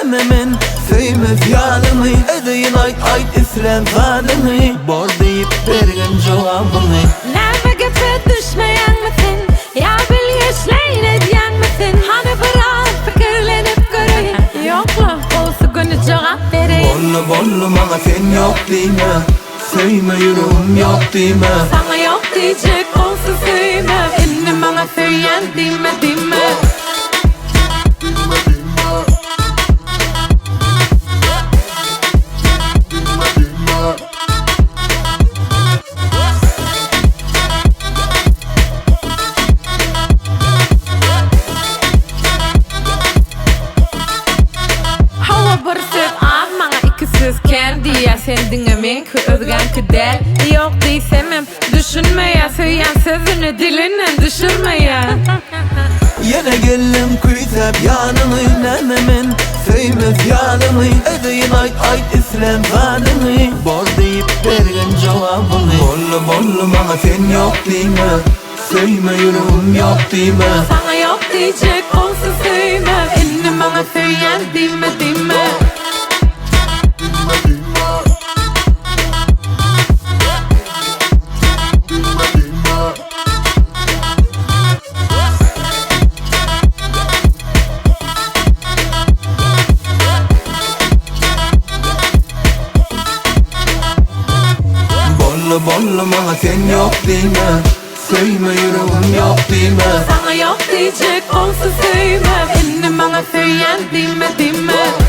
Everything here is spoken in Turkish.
nememin Söyle fiyalımı edeyin ay islen zalimi Bor deyip bergen cevabını Neme gepe düşmeyen misin? Ya bilgeçleyin ediyen misin? Hani bırak fikirlenip göreyim Yokla olsa günü cevap vereyim Bollu bana sen yok diyme Söyle yüreğim yok diyme Sana yok diyecek olsa söyle İnni bana söyleyen dime dime Kendiye sen dinlemeyin ki özgen ki del Yok deysemem düşünmeye Söyleyen sözünü dilinden düşürmeye Yine geldim kuytap yanımı nememin Söyle fiyalımı edeyin ay islen zalimi Bor deyip bergen cevabını Bollu bana sen yok diyme Söyle yüreğim yok diyme Sana yok diyecek olsa söyle İnni bana söyleyen dime dime Bollu bana sen yok diyme Söyle yüreğim yok diyme Sana yok diyecek olsa söyle İnni bana söyleyen dime dime